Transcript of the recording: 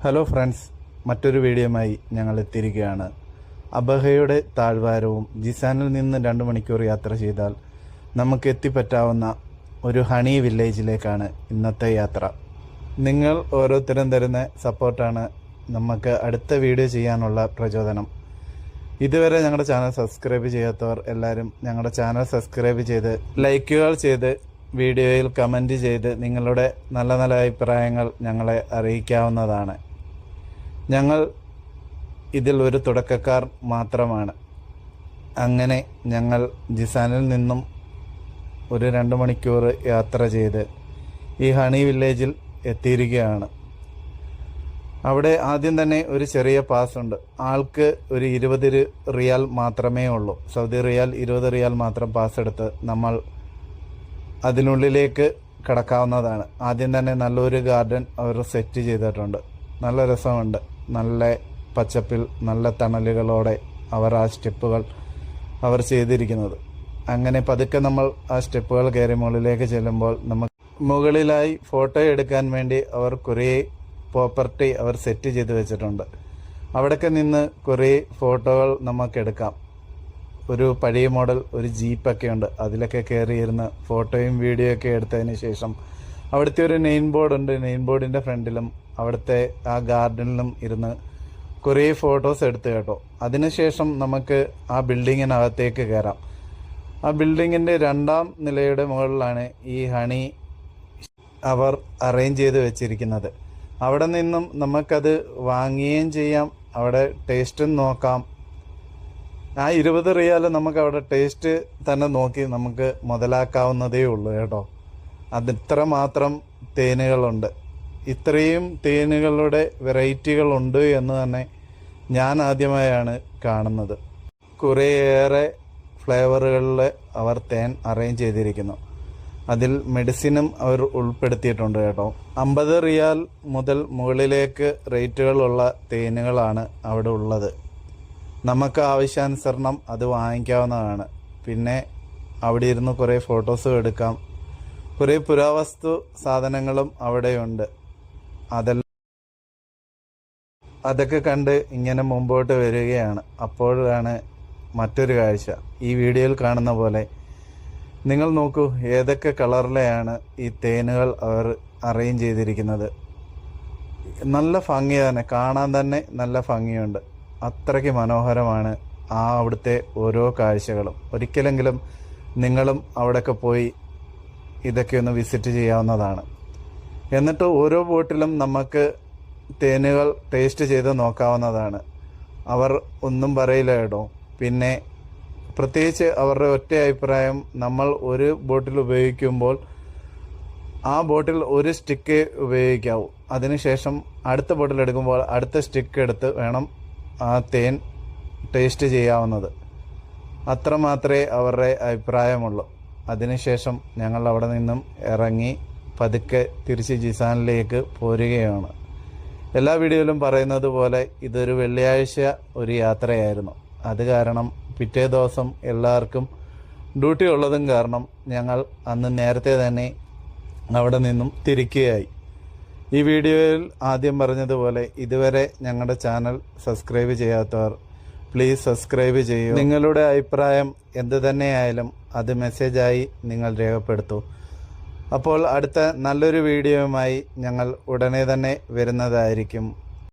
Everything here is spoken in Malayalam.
ഹലോ ഫ്രണ്ട്സ്, മറ്റൊരു വീഡിയോയുമായി ഞങ്ങൾ എത്തിയിരിക്കുകയാണ്. അബഹയുടെ താഴ്വാരവും ജിസാനിൽ നിന്ന് 2 മണിക്കൂർ യാത്ര ചെയ്താൽ നമുക്ക് എത്തിപ്പറ്റാവുന്ന ഒരു ഹണി വില്ലേജിലേക്കാണ് ഇന്നത്തെ യാത്ര. നിങ്ങൾ ഓരോരുത്തരും തരുന്ന സപ്പോർട്ടാണ് നമുക്ക് അടുത്ത വീഡിയോ ചെയ്യാനുള്ള പ്രചോദനം. ഇതുവരെ ഞങ്ങളുടെ ചാനൽ സബ്സ്ക്രൈബ് ചെയ്യാത്തവർ എല്ലാവരും ഞങ്ങളുടെ ചാനൽ സബ്സ്ക്രൈബ് ചെയ്ത് ലൈക്കുകൾ ചെയ്ത് വീഡിയോയിൽ കമൻറ്റ് ചെയ്ത് നിങ്ങളുടെ നല്ല നല്ല അഭിപ്രായങ്ങൾ ഞങ്ങളെ അറിയിക്കാവുന്നതാണ്. ഞങ്ങൾ ഇതിൽ ഒരു തുടക്കക്കാർ മാത്രമാണ്. അങ്ങനെ ഞങ്ങൾ ജിസാനിൽ നിന്നും ഒരു 2 മണിക്കൂർ യാത്ര ചെയ്ത് ഈ ഹണി വില്ലേജിൽ എത്തിയിരിക്കുകയാണ്. അവിടെ ആദ്യം തന്നെ ഒരു ചെറിയ പാസ് ഉണ്ട്. ആൾക്ക് ഒരു 20 റിയാൽ മാത്രമേ ഉള്ളൂ. സൗദി റിയാൽ 20 റിയാൽ മാത്രം പാസ് എടുത്ത് നമ്മൾ അതിനുള്ളിലേക്ക് കടക്കാവുന്നതാണ്. ആദ്യം തന്നെ നല്ലൊരു ഗാർഡൻ അവർ സെറ്റ് ചെയ്തിട്ടുണ്ട്. നല്ല രസമുണ്ട്. നല്ല പച്ചപ്പിൽ നല്ല തണലുകളോടെ അവർ ആ സ്റ്റെപ്പുകൾ അവർ ചെയ്തിരിക്കുന്നത്. അങ്ങനെ പതുക്കെ നമ്മൾ ആ സ്റ്റെപ്പുകൾ കയറി മുകളിലേക്ക് ചെല്ലുമ്പോൾ നമുക്ക് മുകളിലായി ഫോട്ടോ എടുക്കാൻ വേണ്ടി അവർ കുറേ പ്രോപ്പർട്ടി അവർ സെറ്റ് ചെയ്ത് വെച്ചിട്ടുണ്ട്. അവിടെയൊക്കെ നിന്ന് കുറേ ഫോട്ടോകൾ നമുക്കെടുക്കാം. ഒരു പഴയ മോഡൽ ഒരു ജീപ്പൊക്കെ ഉണ്ട്. അതിലൊക്കെ കയറിയിരുന്ന് ഫോട്ടോയും വീഡിയോ ഒക്കെ എടുത്തതിന് ശേഷം അവിടുത്തെ ഒരു നെയിം ബോർഡ് ഉണ്ട്. നെയിം ബോർഡിൻ്റെ ഫ്രണ്ടിലും അവിടുത്തെ ആ ഗാർഡനിലും ഇരുന്ന് കുറേ ഫോട്ടോസ് എടുത്ത് കേട്ടോ. അതിനുശേഷം നമുക്ക് ആ ബിൽഡിങ്ങിനകത്തേക്ക് കയറാം. ആ ബിൽഡിങ്ങിൻ്റെ 2ാം നിലയുടെ മുകളിലാണ് ഈ ഹണി അവർ അറേഞ്ച് ചെയ്ത് വെച്ചിരിക്കുന്നത്. അവിടെ നിന്നും നമുക്കത് വാങ്ങുകയും ചെയ്യാം, അവിടെ ടേസ്റ്റും നോക്കാം. ആ 20 റിയാൽ നമുക്ക് അവിടെ ടേസ്റ്റ് തന്നെ നോക്കി നമുക്ക് മുതലാക്കാവുന്നതേ ഉള്ളൂ കേട്ടോ. അതിത്ര മാത്രം തേനുകളുണ്ട്. ഇത്രയും തേനുകളുടെ വെറൈറ്റികളുണ്ട് എന്ന് തന്നെ ഞാൻ ആദ്യമായാണ് കാണുന്നത്. കുറേയേറെ ഫ്ലേവറുകളിൽ അവർ തേൻ അറേഞ്ച് ചെയ്തിരിക്കുന്നു. അതിൽ മെഡിസിനും അവർ ഉൾപ്പെടുത്തിയിട്ടുണ്ട് കേട്ടോ. 50 റിയാൽ മുതൽ മുകളിലേക്ക് റേറ്റുകളുള്ള തേനുകളാണ് അവിടെ ഉള്ളത്. നമുക്ക് ആവശ്യാനുസരണം അത് വാങ്ങിക്കാവുന്നതാണ്. പിന്നെ അവിടെ ഇരുന്ന് കുറേ ഫോട്ടോസും എടുക്കാം. കുറേ പുരാവസ്തു സാധനങ്ങളും അവിടെയുണ്ട്. അതൊക്കെ കണ്ട് ഇങ്ങനെ മുമ്പോട്ട് വരികയാണ്. അപ്പോഴാണ് മറ്റൊരു കാഴ്ച. ഈ വീഡിയോയിൽ കാണുന്ന പോലെ നിങ്ങൾ നോക്കൂ, ഏതൊക്കെ കളറിലെയാണ് ഈ തേനുകൾ അവർ അറേഞ്ച് ചെയ്തിരിക്കുന്നത്. നല്ല ഭംഗിയാണ്, കാണാൻ തന്നെ നല്ല ഭംഗിയുണ്ട്. അത്രയ്ക്ക് മനോഹരമാണ് ആ അവിടുത്തെ ഓരോ കാഴ്ചകളും. ഒരിക്കലെങ്കിലും നിങ്ങളും അവിടെയൊക്കെ പോയി ഇതൊക്കെ ഒന്ന് വിസിറ്റ് ചെയ്യാവുന്നതാണ്. എന്നിട്ട് ഓരോ ബോട്ടിലും നമുക്ക് തേനുകൾ ടേസ്റ്റ് ചെയ്ത് നോക്കാവുന്നതാണ്. അവർ ഒന്നും പറയില്ല കേട്ടോ. പിന്നെ പ്രത്യേകിച്ച് അവരുടെ ഒറ്റ അഭിപ്രായം, നമ്മൾ ഒരു ബോട്ടിൽ ഉപയോഗിക്കുമ്പോൾ ആ ബോട്ടിൽ ഒരു സ്റ്റിക്ക് ഉപയോഗിക്കാവൂ. അതിനുശേഷം അടുത്ത ബോട്ടിൽ എടുക്കുമ്പോൾ അടുത്ത സ്റ്റിക്ക് എടുത്ത് വേണം ആ തേൻ ടേസ്റ്റ് ചെയ്യാവുന്നത്. അത്ര മാത്രമേ അവരുടെ അഭിപ്രായമുള്ളൂ. അതിനുശേഷം ഞങ്ങൾ അവിടെ നിന്നും ഇറങ്ങി പതുക്കെ തിരിച്ച് ജിസാനിലേക്ക് പോരുകയാണ്. എല്ലാ വീഡിയോയിലും പറയുന്നത് പോലെ ഇതൊരു വെള്ളിയാഴ്ച ഒരു യാത്രയായിരുന്നു. അത് കാരണം പിറ്റേ ദിവസം എല്ലാവർക്കും ഡ്യൂട്ടി ഉള്ളതും കാരണം ഞങ്ങൾ അന്ന് നേരത്തെ തന്നെ അവിടെ നിന്നും തിരിക്കുകയായി. ഈ വീഡിയോയിൽ ആദ്യം പറഞ്ഞതുപോലെ ഇതുവരെ ഞങ്ങളുടെ ചാനൽ സബ്സ്ക്രൈബ് ചെയ്യാത്തവർ പ്ലീസ് സബ്സ്ക്രൈബ് ചെയ്യൂ. നിങ്ങളുടെ അഭിപ്രായം എന്തു തന്നെയായാലും അത് മെസ്സേജായി നിങ്ങൾ രേഖപ്പെടുത്തൂ. അപ്പോൾ അടുത്ത നല്ലൊരു വീഡിയോയുമായി ഞങ്ങൾ ഉടനെ തന്നെ വരുന്നതായിരിക്കും.